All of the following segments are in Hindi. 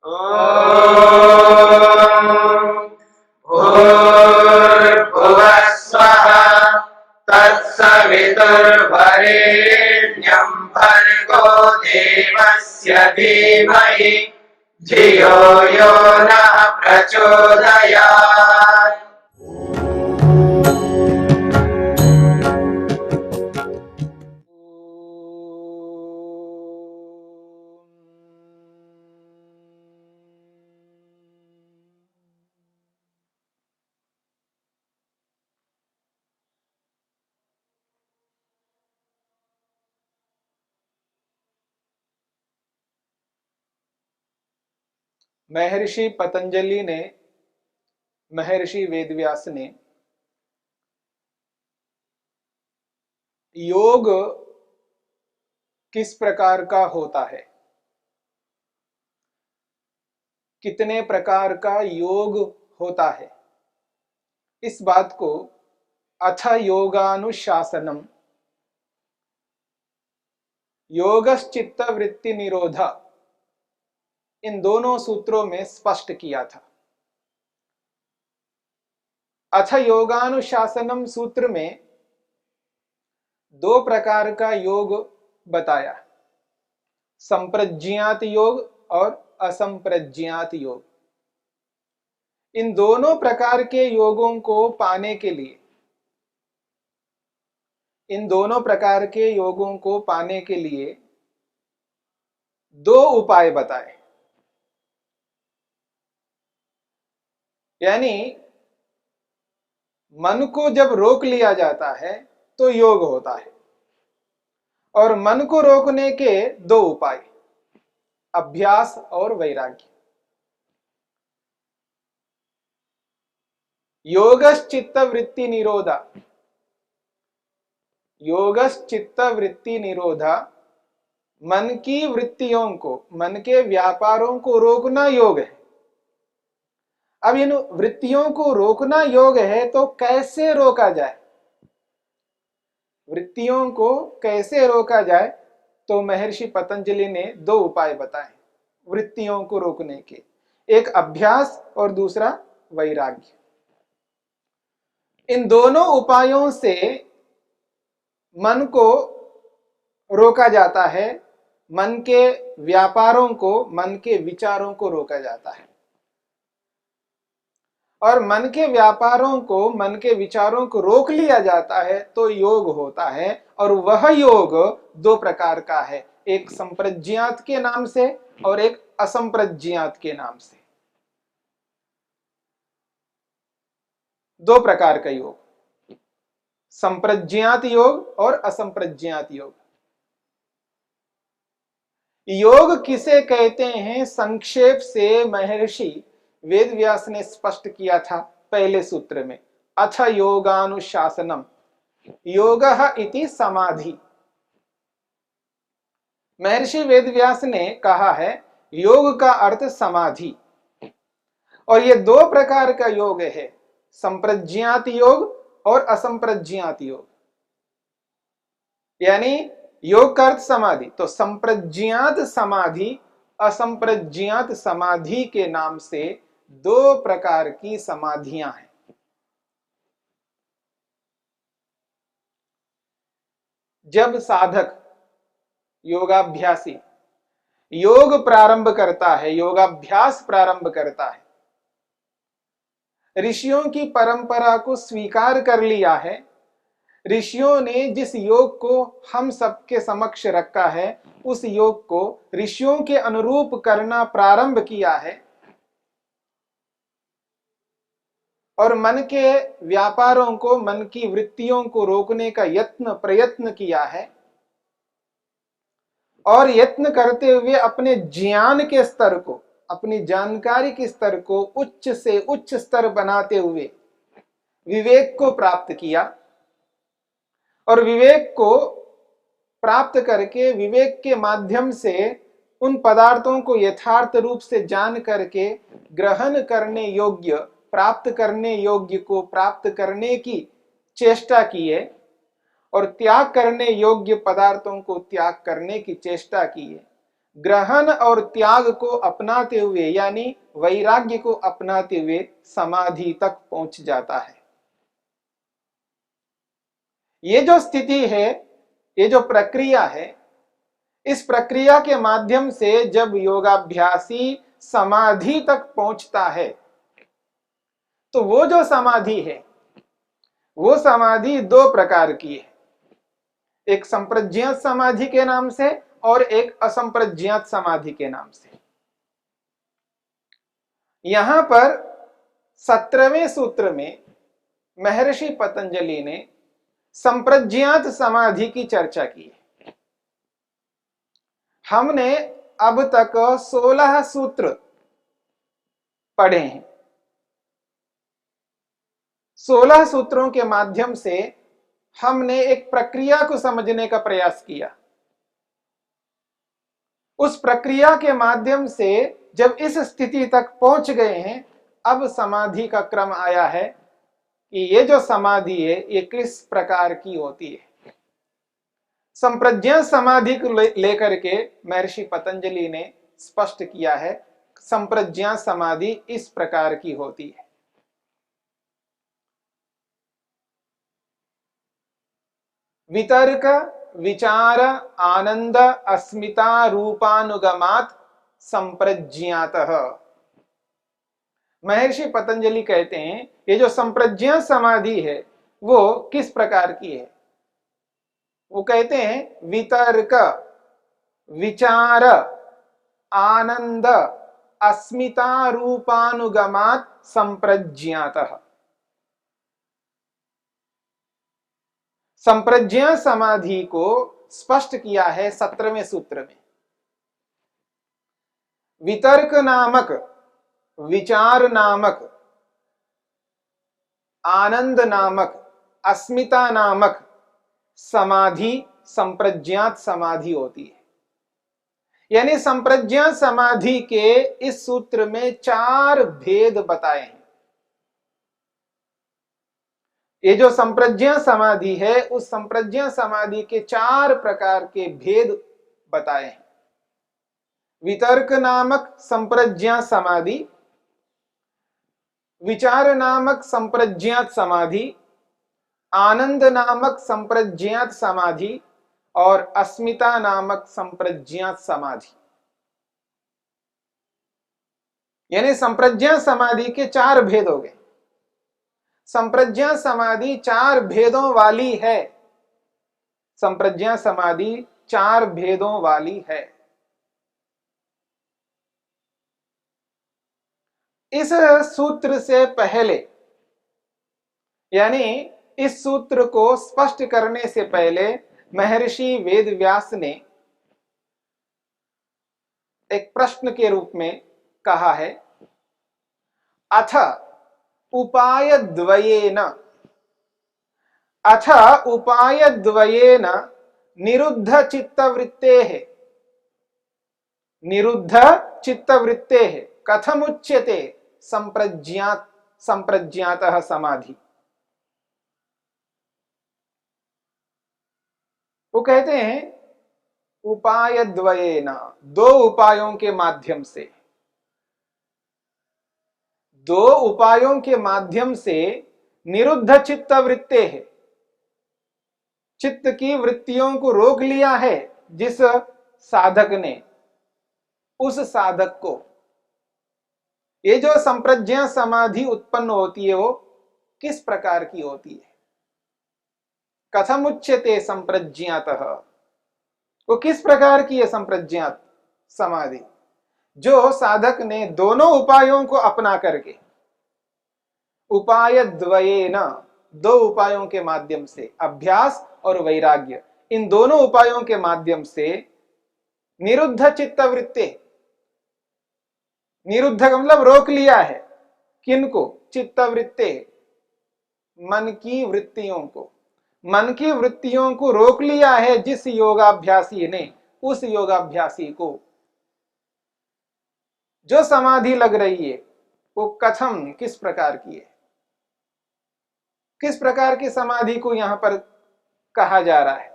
भूर्भुवः स्वः तत्सवितुर्वरेण्यं भर्गो देवस्य धीमहि धियो यो नः प्रचोदयात्। महर्षि पतंजलि ने, महर्षि वेदव्यास ने योग किस प्रकार का होता है, कितने प्रकार का योग होता है, इस बात को अथ योगानुशासनम योगश्चित्त वृत्ति निरोध इन दोनों सूत्रों में स्पष्ट किया था। अथ योगानुशासनम सूत्र में दो प्रकार का योग बताया, संप्रज्ञात योग और असंप्रज्ञात योग। इन दोनों प्रकार के योगों को पाने के लिए, इन दोनों प्रकार के योगों को पाने के लिए दो उपाय बताए। यानी मन को जब रोक लिया जाता है तो योग होता है, और मन को रोकने के दो उपाय, अभ्यास और वैराग्य। योगश्चित्त वृत्ति निरोधा, योगश्चित्त वृत्ति निरोधा, मन की वृत्तियों को, मन के व्यापारों को रोकना योग है। अब इन वृत्तियों को रोकना योग है, तो कैसे रोका जाए, वृत्तियों को कैसे रोका जाए? तो महर्षि पतंजलि ने दो उपाय बताए वृत्तियों को रोकने के, एक अभ्यास और दूसरा वैराग्य। इन दोनों उपायों से मन को रोका जाता है, मन के व्यापारों को, मन के विचारों को रोका जाता है। और मन के व्यापारों को, मन के विचारों को रोक लिया जाता है तो योग होता है। और वह योग दो प्रकार का है, एक संप्रज्ञात के नाम से और एक असंप्रज्ञात के नाम से। दो प्रकार का योग, संप्रज्ञात योग और असंप्रज्ञात योग। योग किसे कहते हैं, संक्षेप से महर्षि वेदव्यास ने स्पष्ट किया था पहले सूत्र में, अथ योगानुशासनम योगः इति समाधि। महर्षि वेदव्यास ने कहा है योग का अर्थ समाधि, और ये दो प्रकार का योग है, संप्रज्ञात योग और असंप्रज्ञात योग। यानी योग का अर्थ समाधि, तो संप्रज्ञात समाधि, असंप्रज्ञात समाधि के नाम से दो प्रकार की समाधियां हैं। जब साधक, योगाभ्यासी योग प्रारंभ करता है, योगाभ्यास प्रारंभ करता है, ऋषियों की परंपरा को स्वीकार कर लिया है, ऋषियों ने जिस योग को हम सबके समक्ष रखा है उस योग को ऋषियों के अनुरूप करना प्रारंभ किया है, और मन के व्यापारों को, मन की वृत्तियों को रोकने का प्रयत्न किया है, और यत्न करते हुए अपने ज्ञान के स्तर को, अपनी जानकारी के स्तर को उच्च से उच्च स्तर बनाते हुए विवेक को प्राप्त किया, और विवेक को प्राप्त करके विवेक के माध्यम से उन पदार्थों को यथार्थ रूप से जान करके ग्रहण करने योग्य, प्राप्त करने योग्य को प्राप्त करने की चेष्टा की है, और त्याग करने योग्य पदार्थों को त्याग करने की चेष्टा की है। ग्रहण और त्याग को अपनाते हुए यानी वैराग्य को अपनाते हुए समाधि तक पहुंच जाता है। ये जो स्थिति है, ये जो प्रक्रिया है, इस प्रक्रिया के माध्यम से जब योगाभ्यासी समाधि तक पहुंचता है तो वो जो समाधि है वो समाधि दो प्रकार की है, एक संप्रज्ञात समाधि के नाम से और एक असंप्रज्ञात समाधि के नाम से। यहां पर 17वें सूत्र में महर्षि पतंजलि ने संप्रज्ञात समाधि की चर्चा की है। हमने अब तक 16 सूत्र पढ़े हैं। 16 सूत्रों के माध्यम से हमने एक प्रक्रिया को समझने का प्रयास किया। उस प्रक्रिया के माध्यम से जब इस स्थिति तक पहुंच गए हैं, अब समाधि का क्रम आया है कि ये जो समाधि है ये किस प्रकार की होती है। संप्रज्ञा समाधि को लेकर के महर्षि पतंजलि ने स्पष्ट किया है, संप्रज्ञा समाधि इस प्रकार की होती है। वितर्क विचार आनंद अस्मिता रूपानुगमात संप्रज्ञातः। महर्षि पतंजलि कहते हैं ये जो संप्रज्ञा समाधि है वो किस प्रकार की है। वो कहते हैं वितर्क विचार आनंद अस्मिता रूपानुगमात संप्रज्ञातः। संप्रज्ञा समाधि को स्पष्ट किया है 17वें सूत्र में। वितर्क नामक, विचार नामक, आनंद नामक, अस्मिता नामक समाधि संप्रज्ञात समाधि होती है। यानी संप्रज्ञात समाधि के इस सूत्र में 4 भेद बताए हैं। ये जो संप्रज्ञा समाधि है उस संप्रज्ञा समाधि के 4 प्रकार के भेद बताए हैं। वितर्क नामक संप्रज्ञा समाधि, विचार नामक संप्रज्ञात समाधि, आनंद नामक संप्रज्ञात समाधि और अस्मिता नामक संप्रज्ञात समाधि। यानी संप्रज्ञा समाधि के 4 भेद हो गए। संप्रज्ञा समाधि 4 भेदों वाली है। संप्रज्ञा समाधि 4 भेदों वाली है। इस सूत्र से पहले यानी इस सूत्र को स्पष्ट करने से पहले महर्षि वेदव्यास ने एक प्रश्न के रूप में कहा है, अथ उपाय द्वयेन, अथ उपाय द्वयेन निरुद्ध चित्तवृत्तेः, निरुद्ध चित्तवृत्तेः कथमुच्यते संप्रज्ञात संप्रज्ञातः समाधि। वो कहते हैं उपाय द्वयेन, 2 उपायों के माध्यम से, 2 उपायों के माध्यम से निरुद्ध चित्त वृत्ते है, चित्त की वृत्तियों को रोक लिया है जिस साधक ने, उस साधक को ये जो संप्रज्ञा समाधि उत्पन्न होती है वो किस प्रकार की होती है। कथम उच्यते संप्रज्ञातः, वो किस प्रकार की है संप्रज्ञात समाधि। जो साधक ने दोनों उपायों को अपना करके, उपाय द्वयेन, 2 उपायों के माध्यम से, अभ्यास और वैराग्य, इन दोनों उपायों के माध्यम से निरुद्ध चित्तवृत्ति, निरुद्ध का मतलब रोक लिया है, किनको, चित्तवृत्ति, मन की वृत्तियों को, मन की वृत्तियों को रोक लिया है जिस योगाभ्यासी ने, उस योगाभ्यासी को जो समाधि लग रही है वो कथम, किस प्रकार की है, किस प्रकार की समाधि को यहां पर कहा जा रहा है।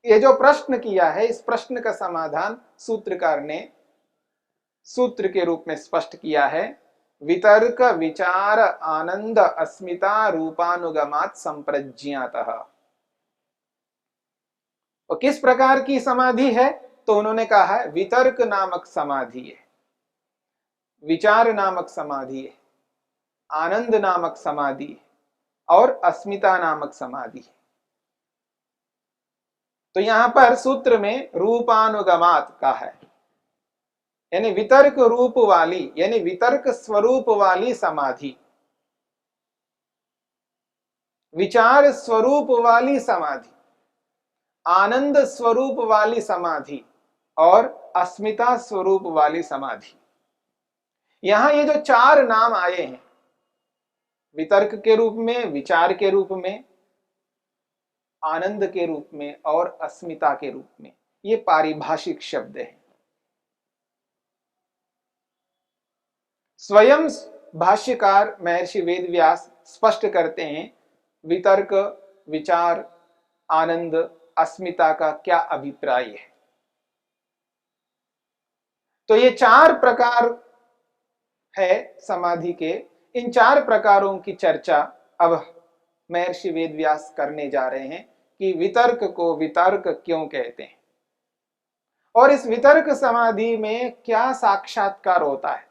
ये जो प्रश्न किया है, इस प्रश्न का समाधान सूत्रकार ने सूत्र के रूप में स्पष्ट किया है। वितर्क विचार आनंद अस्मिता रूपानुगमात संप्रज्ञातः। और किस प्रकार की समाधि है? तो उन्होंने कहा है वितर्क नामक समाधि है, विचार नामक समाधि है, आनंद नामक समाधि है और अस्मिता नामक समाधि है। तो यहां पर सूत्र में रूपानुगमात का है, यानी वितर्क रूप वाली, यानी वितर्क स्वरूप वाली समाधि, विचार स्वरूप वाली समाधि, आनंद स्वरूप वाली समाधि और अस्मिता स्वरूप वाली समाधि। यहां ये जो चार नाम आए हैं, वितर्क के रूप में, विचार के रूप में, आनंद के रूप में और अस्मिता के रूप में, ये पारिभाषिक शब्द हैं। स्वयं भाष्यकार महर्षि वेदव्यास स्पष्ट करते हैं वितर्क, विचार, आनंद, अस्मिता का क्या अभिप्राय है। तो ये चार प्रकार है समाधि के। इन चार प्रकारों की चर्चा अब महर्षि वेदव्यास करने जा रहे हैं कि वितर्क को वितर्क क्यों कहते हैं और इस वितर्क समाधि में क्या साक्षात्कार होता है,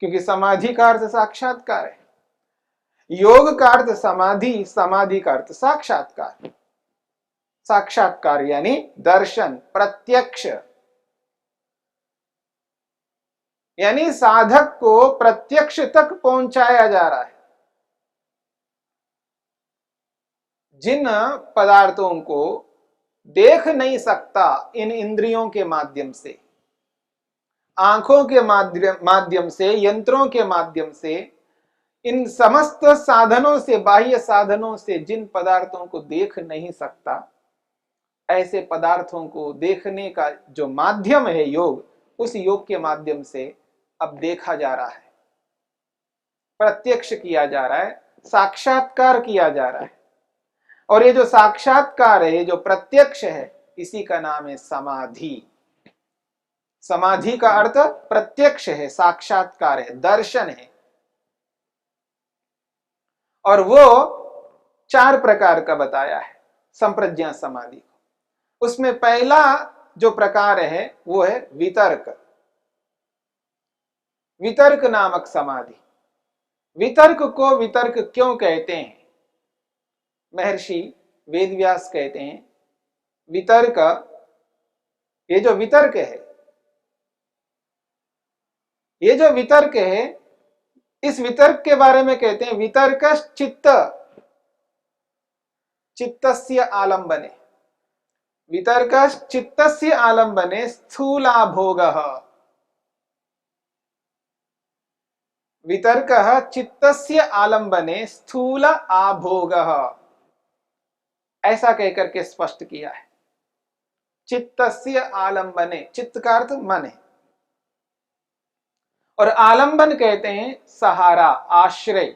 क्योंकि समाधि का अर्थ साक्षात्कार है, योग का अर्थ समाधि, समाधि का अर्थ साक्षात्कार। साक्षात्कार यानी दर्शन, प्रत्यक्ष, यानी साधक को प्रत्यक्ष तक पहुंचाया जा रहा है। जिन पदार्थों को देख नहीं सकता इन इंद्रियों के माध्यम से, आंखों के माध्यम से, यंत्रों के माध्यम से, इन समस्त साधनों से, बाह्य साधनों से जिन पदार्थों को देख नहीं सकता, ऐसे पदार्थों को देखने का जो माध्यम है योग, उस योग के माध्यम से अब देखा जा रहा है, प्रत्यक्ष किया जा रहा है, साक्षात्कार किया जा रहा है। और ये जो साक्षात्कार है, ये जो प्रत्यक्ष है, इसी का नाम है समाधि। समाधि का अर्थ प्रत्यक्ष है, साक्षात्कार है, दर्शन है। और वो चार प्रकार का बताया है संप्रज्ञा समाधि को। उसमें पहला जो प्रकार है वो है वितर्क, वितर्क नामक समाधि। वितर्क को वितर्क क्यों कहते हैं? महर्षि वेदव्यास कहते हैं वितर्क, ये जो वितर्क है, ये जो वितर्क है, इस वितर्क के बारे में कहते हैं वितर्क चित्त, चित्तस्य आलंबने, वितर्क चित्तस्य आलंबने स्थूला भोगः। वितर्क चित्तस्य आलंबने स्थूल आभोगः, ऐसा कहकर के स्पष्ट किया है। चित्तस्य आलंबने, चित्त का अर्थ मन है, और आलंबन कहते हैं सहारा, आश्रय।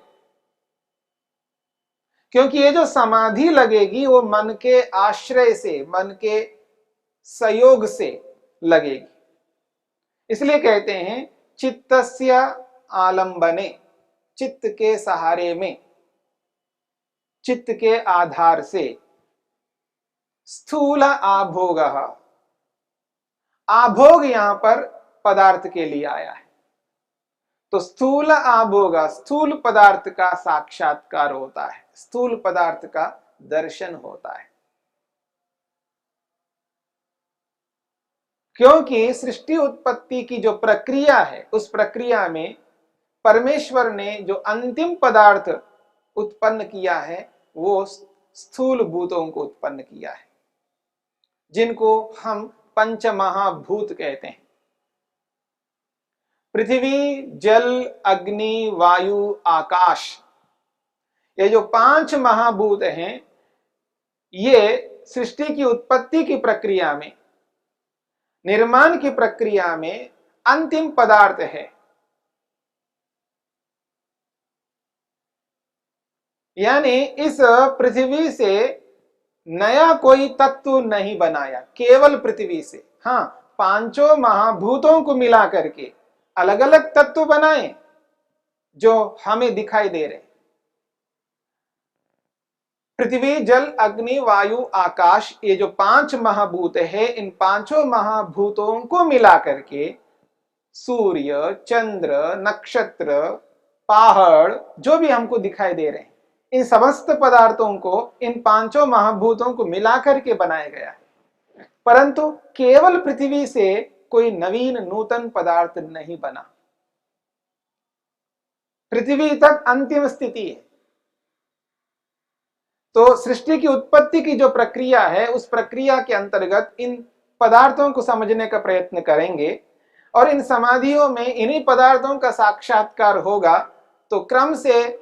क्योंकि ये जो समाधि लगेगी वो मन के आश्रय से, मन के सहयोग से लगेगी, इसलिए कहते हैं चित्तस्य आलंबने, चित्त के सहारे में, चित्त के आधार से। स्थूल आभोग, आभोग यहां पर पदार्थ के लिए आया है, तो स्थूल आभोग, स्थूल पदार्थ का साक्षात्कार होता है, स्थूल पदार्थ का दर्शन होता है। क्योंकि सृष्टि उत्पत्ति की जो प्रक्रिया है, उस प्रक्रिया में परमेश्वर ने जो अंतिम पदार्थ उत्पन्न किया है वो स्थूल भूतों को उत्पन्न किया है, जिनको हम पंच महाभूत कहते हैं। पृथ्वी, जल, अग्नि, वायु, आकाश, ये जो पांच महाभूत हैं, ये सृष्टि की उत्पत्ति की प्रक्रिया में, निर्माण की प्रक्रिया में अंतिम पदार्थ है। यानी इस पृथ्वी से नया कोई तत्व नहीं बनाया, केवल पृथ्वी से। हाँ, पांचों महाभूतों को मिला करके अलग अलग तत्व बनाए जो हमें दिखाई दे रहे। पृथ्वी, जल, अग्नि, वायु, आकाश, ये जो पांच महाभूत है, इन पांचों महाभूतों को मिला करके सूर्य, चंद्र, नक्षत्र, पहाड़, जो भी हमको दिखाई दे रहे हैं, इन समस्त पदार्थों को इन पांचों महाभूतों को मिलाकर के बनाया गया है। परंतु केवल पृथ्वी से कोई नवीन नूतन पदार्थ नहीं बना। पृथ्वी तक अंतिम स्थिति है। तो सृष्टि की उत्पत्ति की जो प्रक्रिया है, उस प्रक्रिया के अंतर्गत इन पदार्थों को समझने का प्रयत्न करेंगे और इन समाधियों में इन्हीं पदार्थों का साक्षात्कार होगा तो क्रम से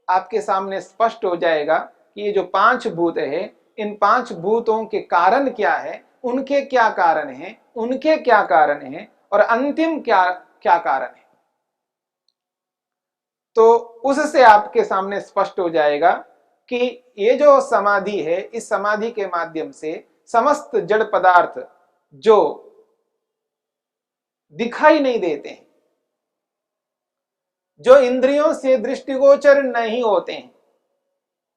आपके सामने स्पष्ट हो जाएगा कि ये जो पांच भूत है, इन पांच भूतों के कारण क्या है, उनके क्या कारण है, उनके क्या कारण है और अंतिम क्या क्या कारण है। तो उससे आपके सामने स्पष्ट हो जाएगा कि ये जो समाधि है, इस समाधि के माध्यम से समस्त जड़ पदार्थ जो दिखाई नहीं देते हैं, जो इंद्रियों से दृष्टिगोचर नहीं होते हैं,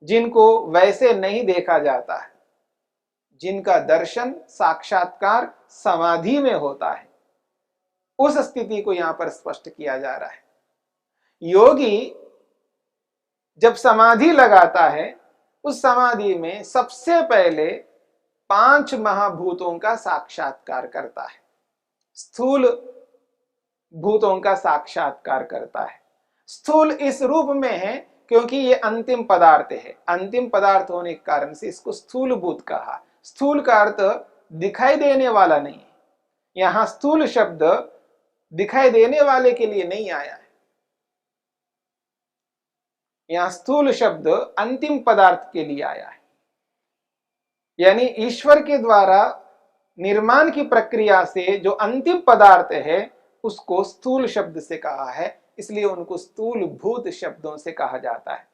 जिनको वैसे नहीं देखा जाता है, जिनका दर्शन साक्षात्कार समाधि में होता है, उस स्थिति को यहां पर स्पष्ट किया जा रहा है। योगी जब समाधि लगाता है, उस समाधि में सबसे पहले पांच महाभूतों का साक्षात्कार करता है, स्थूल भूतों का साक्षात्कार करता है। स्थूल इस रूप में है क्योंकि ये अंतिम पदार्थ है। अंतिम पदार्थ होने के कारण से इसको स्थूल भूत कहा। स्थूल का अर्थ दिखाई देने वाला नहीं है। यहां स्थूल शब्द दिखाई देने वाले के लिए नहीं आया है। यहां स्थूल शब्द अंतिम पदार्थ के लिए आया है, यानी ईश्वर के द्वारा निर्माण की प्रक्रिया से जो अंतिम पदार्थ है उसको स्थूल शब्द से कहा है, इसलिए उनको स्थूल भूत शब्दों से कहा जाता है,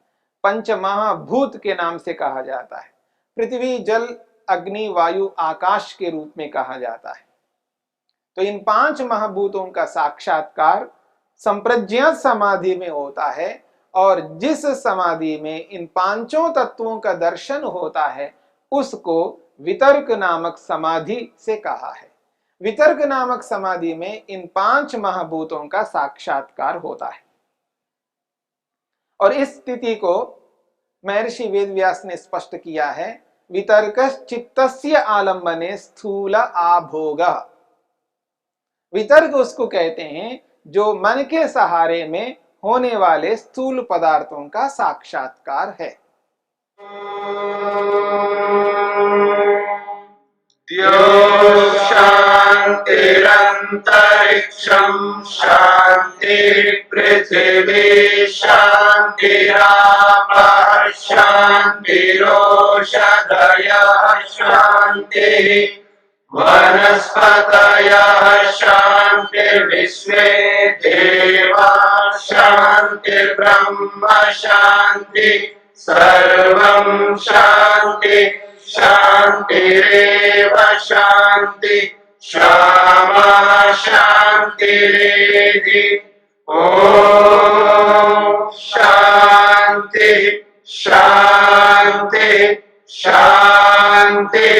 पंच महाभूत के नाम से कहा जाता है, पृथ्वी, जल, अग्नि, वायु, आकाश के रूप में कहा जाता है। तो इन पांच महाभूतों का साक्षात्कार संप्रज्ञात समाधि में होता है और जिस समाधि में इन पांचों तत्वों का दर्शन होता है उसको वितर्क नामक समाधि से कहा है। वितर्क नामक समाधि में इन पांच महाभूतों का साक्षात्कार होता है और इस स्थिति को महर्षि वेदव्यास ने स्पष्ट किया है। वितर्क चित्तस्य आलंबने स्थूल आभोग। वितर्क उसको कहते हैं जो मन के सहारे में होने वाले स्थूल पदार्थों का साक्षात्कार है। शांतिरंतरिक्षं शांति पृथिवी शांतिरापः शांतिरोषधयः शांति वनस्पतयः शांतिर्विश्वे देवाः शांतिर्ब्रह्म शांति सर्वं शांति शांतिरेव शांति क्षमा शांतिरेधि। ओम शांति शांति शांति।